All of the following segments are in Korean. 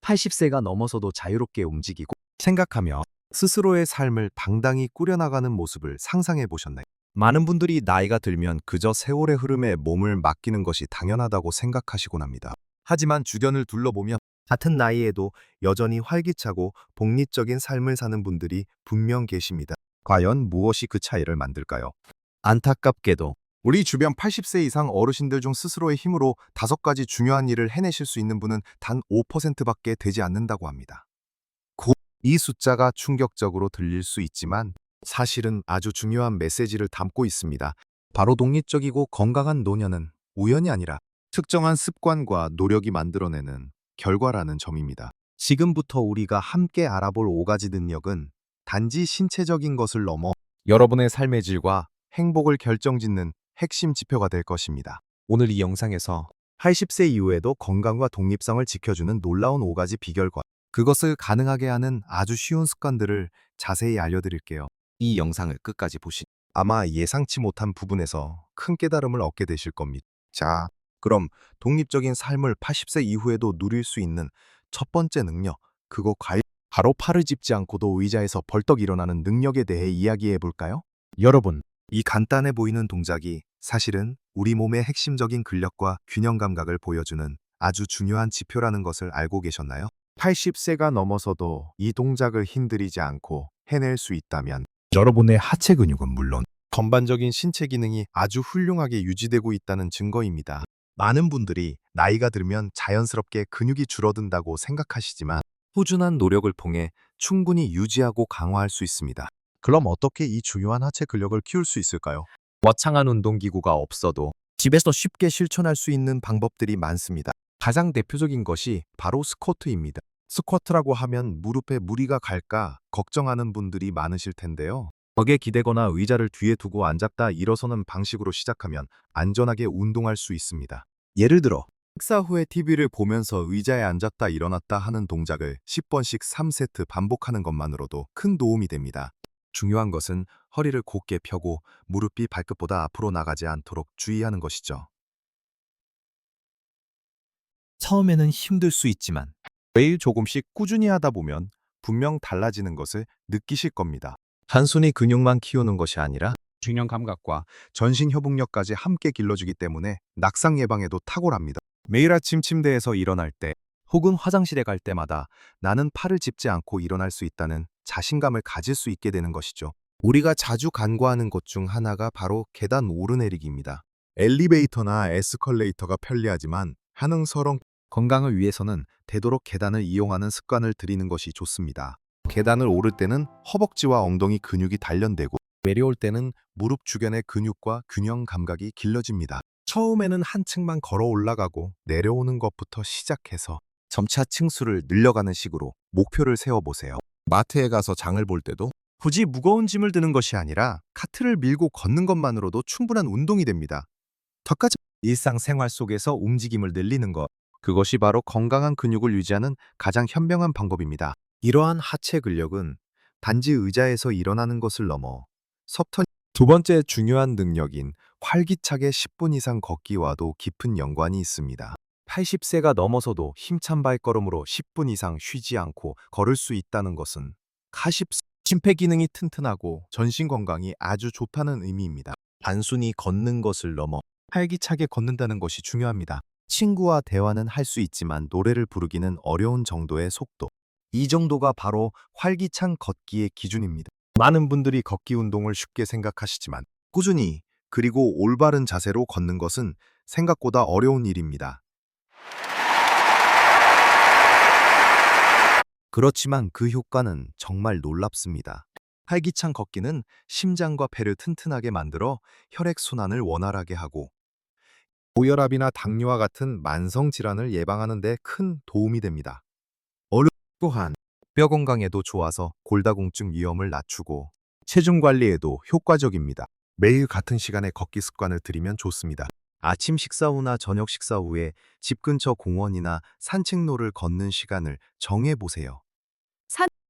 80세가 넘어서도 자유롭게 움직이고 생각하며 스스로의 삶을 당당히 꾸려나가는 모습을 상상해 보셨나요? 많은 분들이 나이가 들면 그저 세월의 흐름에 몸을 맡기는 것이 당연하다고 생각하시곤 합니다. 하지만 주변을 둘러보면 같은 나이에도 여전히 활기차고 독립적인 삶을 사는 분들이 분명 계십니다. 과연 무엇이 그 차이를 만들까요? 안타깝게도 우리 주변 80세 이상 어르신들 중 스스로의 힘으로 5가지 중요한 일을 해내실 수 있는 분은 단 5%밖에 되지 않는다고 합니다. 이 숫자가 충격적으로 들릴 수 있지만 사실은 아주 중요한 메시지를 담고 있습니다. 바로 독립적이고 건강한 노년은 우연이 아니라 특정한 습관과 노력이 만들어내는 결과라는 점입니다. 지금부터 우리가 함께 알아볼 5가지 능력은 단지 신체적인 것을 넘어 여러분의 삶의 질과 행복을 결정짓는 핵심 지표가 될 것입니다. 오늘 이 영상에서 80세 이후에도 건강과 독립성을 지켜주는 놀라운 5가지 비결과 그것을 가능하게 하는 아주 쉬운 습관들을 자세히 알려드릴게요. 이 영상을 끝까지 보시 아마 예상치 못한 부분에서 큰 깨달음을 얻게 되실 겁니다. 자, 그럼 독립적인 삶을 80세 이후에도 누릴 수 있는 첫 번째 능력, 그거 바로 팔을 짚지 않고도 의자에서 벌떡 일어나는 능력에 대해 이야기해 볼까요? 여러분, 이 간단해 보이는 동작이 사실은 우리 몸의 핵심적인 근력과 균형 감각을 보여주는 아주 중요한 지표라는 것을 알고 계셨나요? 80세가 넘어서도 이 동작을 힘들이지 않고 해낼 수 있다면 여러분의 하체 근육은 물론 전반적인 신체 기능이 아주 훌륭하게 유지되고 있다는 증거입니다. 많은 분들이 나이가 들면 자연스럽게 근육이 줄어든다고 생각하시지만 꾸준한 노력을 통해 충분히 유지하고 강화할 수 있습니다. 그럼 어떻게 이 중요한 하체 근력을 키울 수 있을까요? 거창한 운동기구가 없어도 집에서 쉽게 실천할 수 있는 방법들이 많습니다. 가장 대표적인 것이 바로 스쿼트입니다. 스쿼트라고 하면 무릎에 무리가 갈까 걱정하는 분들이 많으실 텐데요. 벽에 기대거나 의자를 뒤에 두고 앉았다 일어서는 방식으로 시작하면 안전하게 운동할 수 있습니다. 예를 들어 식사 후에 TV를 보면서 의자에 앉았다 일어났다 하는 동작을 10번씩 3세트 반복하는 것만으로도 큰 도움이 됩니다. 중요한 것은 허리를 곧게 펴고 무릎이 발끝보다 앞으로 나가지 않도록 주의하는 것이죠. 처음에는 힘들 수 있지만 매일 조금씩 꾸준히 하다 보면 분명 달라지는 것을 느끼실 겁니다. 단순히 근육만 키우는 것이 아니라 균형 감각과 전신 협응력까지 함께 길러주기 때문에 낙상 예방에도 탁월합니다. 매일 아침 침대에서 일어날 때 혹은 화장실에 갈 때마다 나는 팔을 짚지 않고 일어날 수 있다는 자신감을 가질 수 있게 되는 것이죠. 우리가 자주 간과하는 것 중 하나가 바로 계단 오르내리기입니다. 엘리베이터나 에스컬레이터가 편리하지만 하능서렁 건강을 위해서는 되도록 계단을 이용하는 습관을 들이는 것이 좋습니다. 계단을 오를 때는 허벅지와 엉덩이 근육이 단련되고 내려올 때는 무릎 주변의 근육과 균형 감각이 길러집니다. 처음에는 한 층만 걸어 올라가고 내려오는 것부터 시작해서 점차 층수를 늘려가는 식으로 목표를 세워보세요. 마트에 가서 장을 볼 때도 굳이 무거운 짐을 드는 것이 아니라 카트를 밀고 걷는 것만으로도 충분한 운동이 됩니다. 덕까지 일상생활 속에서 움직임을 늘리는 것, 그것이 바로 건강한 근육을 유지하는 가장 현명한 방법입니다. 이러한 하체 근력은 단지 의자에서 일어나는 것을 넘어 섭턴 두 번째 중요한 능력인 활기차게 10분 이상 걷기와도 깊은 연관이 있습니다. 80세가 넘어서도 힘찬 발걸음으로 10분 이상 쉬지 않고 걸을 수 있다는 것은 심폐 기능이 튼튼하고 전신 건강이 아주 좋다는 의미입니다. 단순히 걷는 것을 넘어 활기차게 걷는다는 것이 중요합니다. 친구와 대화는 할 수 있지만 노래를 부르기는 어려운 정도의 속도. 이 정도가 바로 활기찬 걷기의 기준입니다. 많은 분들이 걷기 운동을 쉽게 생각하시지만 꾸준히 그리고 올바른 자세로 걷는 것은 생각보다 어려운 일입니다. 그렇지만 그 효과는 정말 놀랍습니다. 활기찬 걷기는 심장과 폐를 튼튼하게 만들어 혈액순환을 원활하게 하고 고혈압이나 당뇨와 같은 만성 질환을 예방하는 데 큰 도움이 됩니다. 또한 뼈 건강에도 좋아서 골다공증 위험을 낮추고 체중 관리에도 효과적입니다. 매일 같은 시간에 걷기 습관을 들이면 좋습니다. 아침 식사 후나 저녁 식사 후에 집 근처 공원이나 산책로를 걷는 시간을 정해보세요.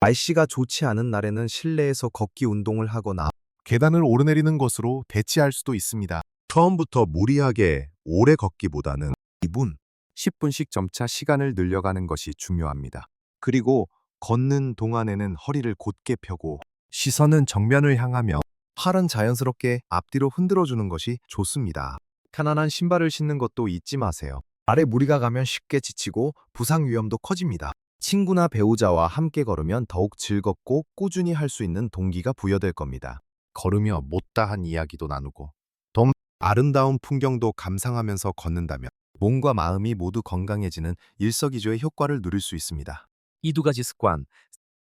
날씨가 좋지 않은 날에는 실내에서 걷기 운동을 하거나 계단을 오르내리는 것으로 대체할 수도 있습니다. 처음부터 무리하게 오래 걷기보다는 2분, 10분씩 점차 시간을 늘려가는 것이 중요합니다. 그리고 걷는 동안에는 허리를 곧게 펴고 시선은 정면을 향하며 팔은 자연스럽게 앞뒤로 흔들어주는 것이 좋습니다. 편안한 신발을 신는 것도 잊지 마세요. 발에 무리가 가면 쉽게 지치고 부상 위험도 커집니다. 친구나 배우자와 함께 걸으면 더욱 즐겁고 꾸준히 할 수 있는 동기가 부여될 겁니다. 걸으며 못다한 이야기도 나누고 더 아름다운 풍경도 감상하면서 걷는다면 몸과 마음이 모두 건강해지는 일석이조의 효과를 누릴 수 있습니다. 이 두 가지 습관,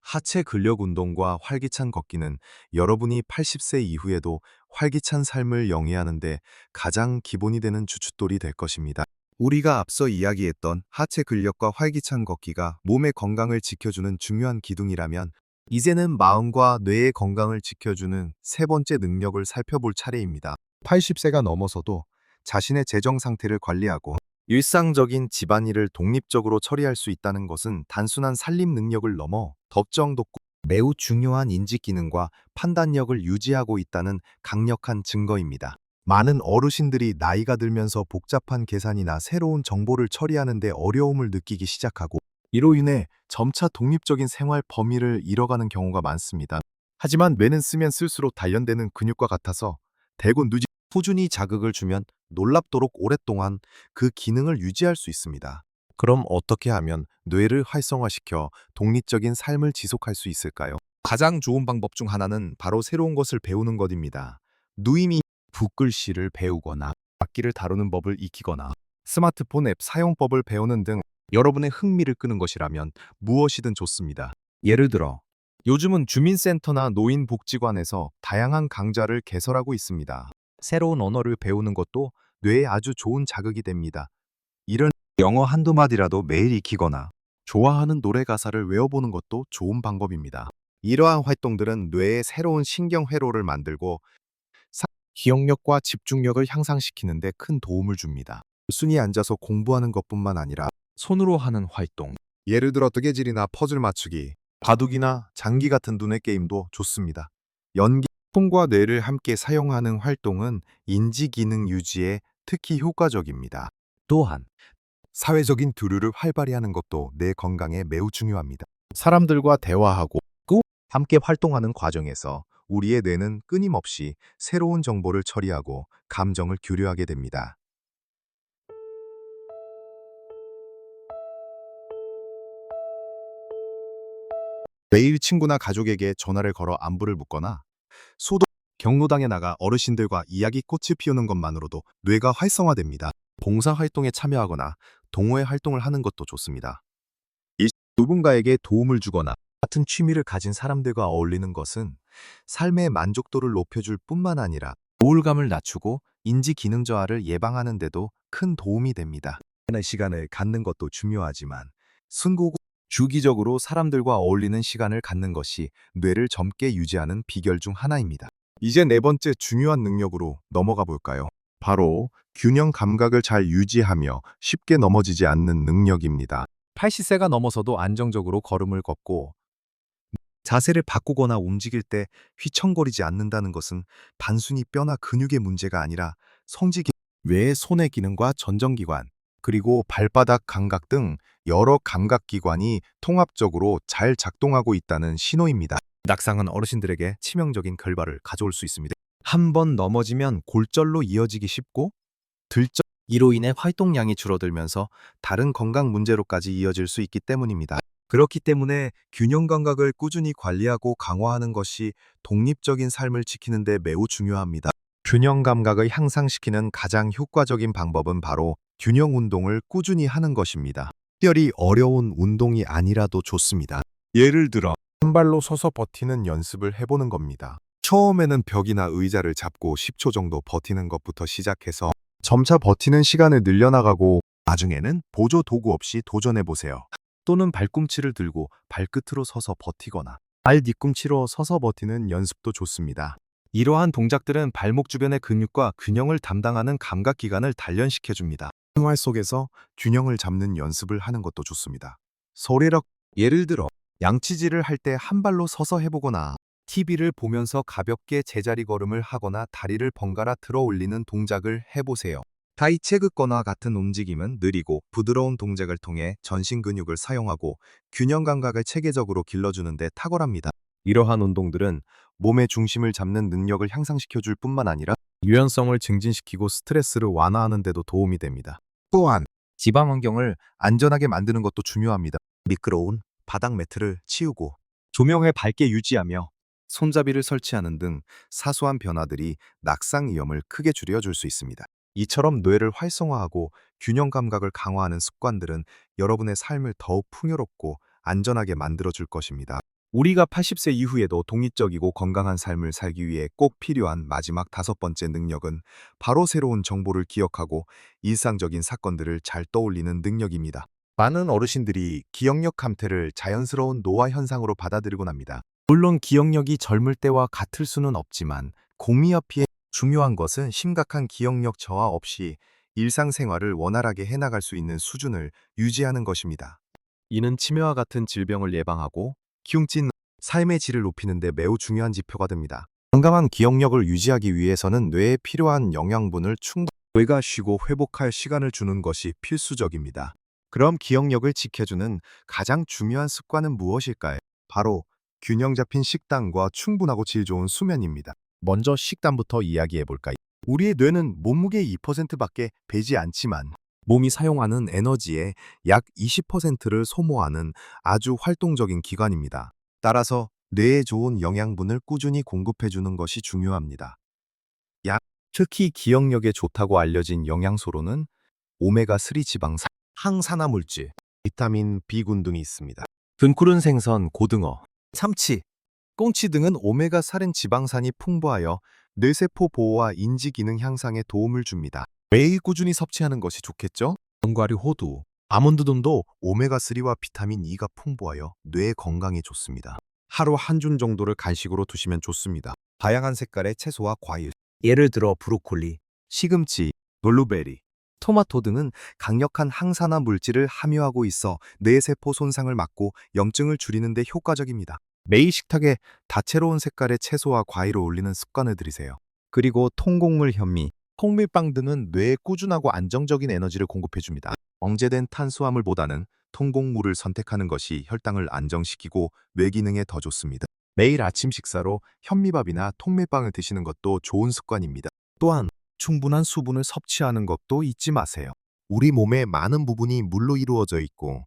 하체 근력 운동과 활기찬 걷기는 여러분이 80세 이후에도 활기찬 삶을 영위하는 데 가장 기본이 되는 주춧돌이 될 것입니다. 우리가 앞서 이야기했던 하체 근력과 활기찬 걷기가 몸의 건강을 지켜주는 중요한 기둥이라면 이제는 마음과 뇌의 건강을 지켜주는 세 번째 능력을 살펴볼 차례입니다. 80세가 넘어서도 자신의 재정 상태를 관리하고 일상적인 집안일을 독립적으로 처리할 수 있다는 것은 단순한 살림 능력을 넘어 덥정 돋고 매우 중요한 인지 기능과 판단력을 유지하고 있다는 강력한 증거입니다. 많은 어르신들이 나이가 들면서 복잡한 계산이나 새로운 정보를 처리하는 데 어려움을 느끼기 시작하고 이로 인해 점차 독립적인 생활 범위를 잃어가는 경우가 많습니다. 하지만 뇌는 쓰면 쓸수록 단련되는 근육과 같아서 대고 누지 꾸준히 자극을 주면 놀랍도록 오랫동안 그 기능을 유지할 수 있습니다. 그럼 어떻게 하면 뇌를 활성화시켜 독립적인 삶을 지속할 수 있을까요? 가장 좋은 방법 중 하나는 바로 새로운 것을 배우는 것입니다. 누이미 붓글씨를 배우거나 악기를 다루는 법을 익히거나 스마트폰 앱 사용법을 배우는 등 여러분의 흥미를 끄는 것이라면 무엇이든 좋습니다. 예를 들어 요즘은 주민센터나 노인복지관에서 다양한 강좌를 개설하고 있습니다. 새로운 언어를 배우는 것도 뇌에 아주 좋은 자극이 됩니다. 이런 영어 한두 마디라도 매일 익히거나 좋아하는 노래 가사를 외워보는 것도 좋은 방법입니다. 이러한 활동들은 뇌에 새로운 신경 회로를 만들고 기억력과 집중력을 향상시키는 데 큰 도움을 줍니다. 순히 앉아서 공부하는 것뿐만 아니라 손으로 하는 활동, 예를 들어 뜨개질이나 퍼즐 맞추기, 바둑이나 장기 같은 두뇌 게임도 좋습니다. 연기, 손과 뇌를 함께 사용하는 활동은 인지 기능 유지에 특히 효과적입니다. 또한 사회적인 교류를 활발히 하는 것도 뇌 건강에 매우 중요합니다. 사람들과 대화하고 함께 활동하는 과정에서 우리의 뇌는 끊임없이 새로운 정보를 처리하고 감정을 교류하게 됩니다. 매일 친구나 가족에게 전화를 걸어 안부를 묻거나 소도 경로당에 나가 어르신들과 이야기꽃을 피우는 것만으로도 뇌가 활성화됩니다. 봉사활동에 참여하거나 동호회 활동을 하는 것도 좋습니다. 누군가에게 도움을 주거나 같은 취미를 가진 사람들과 어울리는 것은 삶의 만족도를 높여줄 뿐만 아니라 우울감을 낮추고 인지 기능 저하를 예방하는 데도 큰 도움이 됩니다. 시간을 갖는 것도 중요하지만 순고고 주기적으로 사람들과 어울리는 시간을 갖는 것이 뇌를 젊게 유지하는 비결 중 하나입니다. 이제 네 번째 중요한 능력으로 넘어가 볼까요? 바로 균형 감각을 잘 유지하며 쉽게 넘어지지 않는 능력입니다. 80세가 넘어서도 안정적으로 걸음을 걷고 자세를 바꾸거나 움직일 때 휘청거리지 않는다는 것은 단순히 뼈나 근육의 문제가 아니라 성지, 뇌의 손의 기능과 전정기관, 그리고 발바닥 감각 등 여러 감각기관이 통합적으로 잘 작동하고 있다는 신호입니다. 낙상은 어르신들에게 치명적인 결과를 가져올 수 있습니다. 한 번 넘어지면 골절로 이어지기 쉽고 들적 이로 인해 활동량이 줄어들면서 다른 건강 문제로까지 이어질 수 있기 때문입니다. 그렇기 때문에 균형 감각을 꾸준히 관리하고 강화하는 것이 독립적인 삶을 지키는 데 매우 중요합니다. 균형 감각을 향상시키는 가장 효과적인 방법은 바로 균형 운동을 꾸준히 하는 것입니다. 특별히 어려운 운동이 아니라도 좋습니다. 예를 들어 한 발로 서서 버티는 연습을 해보는 겁니다. 처음에는 벽이나 의자를 잡고 10초 정도 버티는 것부터 시작해서 점차 버티는 시간을 늘려나가고 나중에는 보조 도구 없이 도전해보세요. 또는 발꿈치를 들고 발끝으로 서서 버티거나 발 뒤꿈치로 서서 버티는 연습도 좋습니다. 이러한 동작들은 발목 주변의 근육과 균형을 담당하는 감각기관을 단련시켜줍니다. 생활 속에서 균형을 잡는 연습을 하는 것도 좋습니다. 소리력, 예를 들어 양치질을 할 때 한 발로 서서 해보거나 TV를 보면서 가볍게 제자리 걸음을 하거나 다리를 번갈아 들어 올리는 동작을 해보세요. 다이체그권와 같은 움직임은 느리고 부드러운 동작을 통해 전신 근육을 사용하고 균형 감각을 체계적으로 길러주는 데 탁월합니다. 이러한 운동들은 몸의 중심을 잡는 능력을 향상시켜줄 뿐만 아니라 유연성을 증진시키고 스트레스를 완화하는 데도 도움이 됩니다. 또한 지방 환경을 안전하게 만드는 것도 중요합니다. 미끄러운 바닥 매트를 치우고 조명을 밝게 유지하며 손잡이를 설치하는 등 사소한 변화들이 낙상 위험을 크게 줄여줄 수 있습니다. 이처럼 뇌를 활성화하고 균형 감각을 강화하는 습관들은 여러분의 삶을 더욱 풍요롭고 안전하게 만들어줄 것입니다. 우리가 80세 이후에도 독립적이고 건강한 삶을 살기 위해 꼭 필요한 마지막 5번째 능력은 바로 새로운 정보를 기억하고 일상적인 사건들을 잘 떠올리는 능력입니다. 많은 어르신들이 기억력 감퇴를 자연스러운 노화 현상으로 받아들이곤 합니다. 물론 기억력이 젊을 때와 같을 수는 없지만 공미업피에 중요한 것은 심각한 기억력 저하 없이 일상생활을 원활하게 해나갈 수 있는 수준을 유지하는 것입니다. 이는 치매와 같은 질병을 예방하고 기움진 삶의 질을 높이는 데 매우 중요한 지표가 됩니다. 건강한 기억력을 유지하기 위해서는 뇌에 필요한 영양분을 뇌가 쉬고 회복할 시간을 주는 것이 필수적입니다. 그럼 기억력을 지켜주는 가장 중요한 습관은 무엇일까요? 바로 균형 잡힌 식단과 충분하고 질 좋은 수면입니다. 먼저 식단부터 이야기해 볼까요? 우리의 뇌는 몸무게의 2%밖에 배지 않지만 몸이 사용하는 에너지의 약 20%를 소모하는 아주 활동적인 기관입니다. 따라서 뇌에 좋은 영양분을 꾸준히 공급해 주는 것이 중요합니다. 특히 기억력에 좋다고 알려진 영양소로는 오메가3 지방산, 항산화 물질, 비타민 B군 등이 있습니다. 등푸른 생선, 고등어, 참치, 꽁치 등은 오메가3 지방산이 풍부하여 뇌세포 보호와 인지 기능 향상에 도움을 줍니다. 매일 꾸준히 섭취하는 것이 좋겠죠? 견과류, 호두, 아몬드 등도 오메가3와 비타민 E가 풍부하여 뇌 건강에 좋습니다. 하루 한 줌 정도를 간식으로 두시면 좋습니다. 다양한 색깔의 채소와 과일, 예를 들어 브로콜리, 시금치, 블루베리, 토마토 등은 강력한 항산화 물질을 함유하고 있어 뇌세포 손상을 막고 염증을 줄이는 데 효과적입니다. 매일 식탁에 다채로운 색깔의 채소와 과일을 올리는 습관을 들이세요. 그리고 통곡물 현미, 통밀빵 등은 뇌에 꾸준하고 안정적인 에너지를 공급해줍니다. 정제된 탄수화물보다는 통곡물을 선택하는 것이 혈당을 안정시키고 뇌 기능에 더 좋습니다. 매일 아침 식사로 현미밥이나 통밀빵을 드시는 것도 좋은 습관입니다. 또한 충분한 수분을 섭취하는 것도 잊지 마세요. 우리 몸의 많은 부분이 물로 이루어져 있고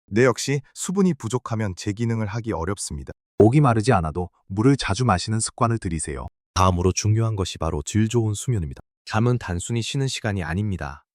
뇌 역시 수분이 부족하면 제 기능을 하기 어렵습니다. 목이 마르지 않아도 물을 자주 마시는 습관을 들이세요. 다음으로 중요한 것이 바로 질 좋은 수면입니다. 잠은 단순히 쉬는 시간이 아닙니다.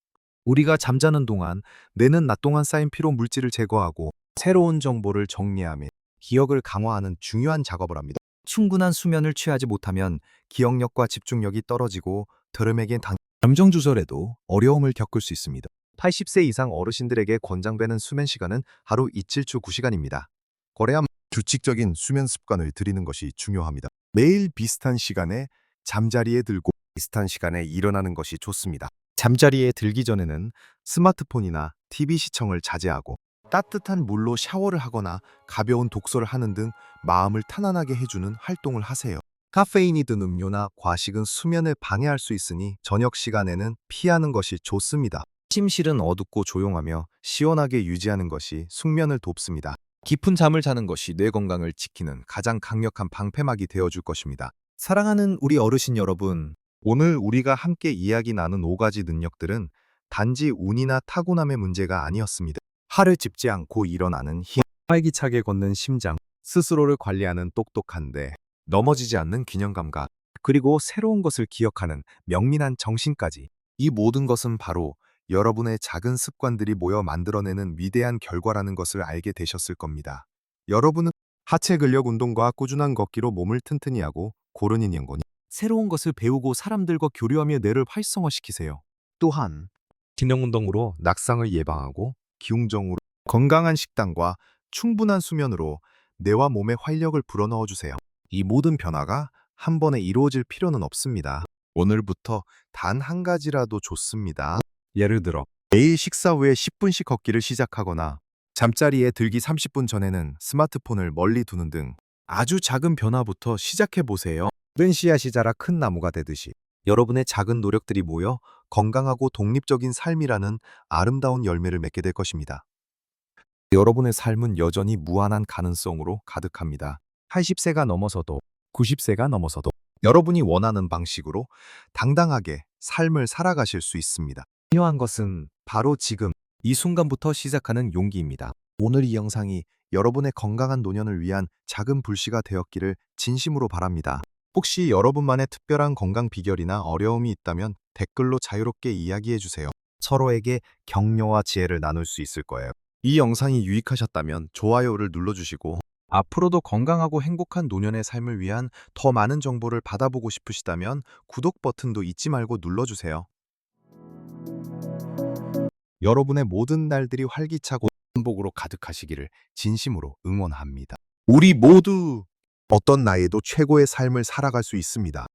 우리가 잠자는 동안 뇌는 낮 동안 쌓인 피로 물질을 제거하고 새로운 정보를 정리하며 기억을 강화하는 중요한 작업을 합니다. 충분한 수면을 취하지 못하면 기억력과 집중력이 떨어지고 들음에겐 감정 조절에도 어려움을 겪을 수 있습니다. 80세 이상 어르신들에게 권장되는 수면 시간은 하루 이틀 주 9시간입니다. 거래야 규칙적인 수면 습관을 들이는 것이 중요합니다. 매일 비슷한 시간에 잠자리에 들고 비슷한 시간에 일어나는 것이 좋습니다. 잠자리에 들기 전에는 스마트폰이나 TV 시청을 자제하고 따뜻한 물로 샤워를 하거나 가벼운 독서를 하는 등 마음을 편안하게 해주는 활동을 하세요. 카페인이 든 음료나 과식은 수면을 방해할 수 있으니 저녁 시간에는 피하는 것이 좋습니다. 침실은 어둡고 조용하며 시원하게 유지하는 것이 숙면을 돕습니다. 깊은 잠을 자는 것이 뇌 건강을 지키는 가장 강력한 방패막이 되어줄 것입니다. 사랑하는 우리 어르신 여러분, 오늘 우리가 함께 이야기 나눈 5가지 능력들은 단지 운이나 타고남의 문제가 아니었습니다. 하를 짚지 않고 일어나는 힘, 활기차게 걷는 심장, 스스로를 관리하는 똑똑한 뇌, 넘어지지 않는 균형 감각, 그리고 새로운 것을 기억하는 명민한 정신까지. 이 모든 것은 바로 여러분의 작은 습관들이 모여 만들어내는 위대한 결과라는 것을 알게 되셨을 겁니다. 여러분은 하체 근력 운동과 꾸준한 걷기로 몸을 튼튼히 하고 고르는 연고니 새로운 것을 배우고 사람들과 교류하며 뇌를 활성화시키세요. 또한 기능 운동으로 낙상을 예방하고 기웅정으로 건강한 식단과 충분한 수면으로 뇌와 몸에 활력을 불어넣어 주세요. 이 모든 변화가 한 번에 이루어질 필요는 없습니다. 오늘부터 단 한 가지라도 좋습니다. 예를 들어 매일 식사 후에 10분씩 걷기를 시작하거나 잠자리에 들기 30분 전에는 스마트폰을 멀리 두는 등 아주 작은 변화부터 시작해 보세요. 된 씨앗이 자라 큰 나무가 되듯이 여러분의 작은 노력들이 모여 건강하고 독립적인 삶이라는 아름다운 열매를 맺게 될 것입니다. 여러분의 삶은 여전히 무한한 가능성으로 가득합니다. 80세가 넘어서도 90세가 넘어서도 여러분이 원하는 방식으로 당당하게 삶을 살아가실 수 있습니다. 필요한 것은 바로 지금 이 순간부터 시작하는 용기입니다. 오늘 이 영상이 여러분의 건강한 노년을 위한 작은 불씨가 되었기를 진심으로 바랍니다. 혹시 여러분만의 특별한 건강 비결이나 어려움이 있다면 댓글로 자유롭게 이야기해 주세요. 서로에게 격려와 지혜를 나눌 수 있을 거예요. 이 영상이 유익하셨다면 좋아요를 눌러주시고 앞으로도 건강하고 행복한 노년의 삶을 위한 더 많은 정보를 받아보고 싶으시다면 구독 버튼도 잊지 말고 눌러주세요. 여러분의 모든 날들이 활기차고 행복으로 가득하시기를 진심으로 응원합니다. 우리 모두 어떤 나이에도 최고의 삶을 살아갈 수 있습니다.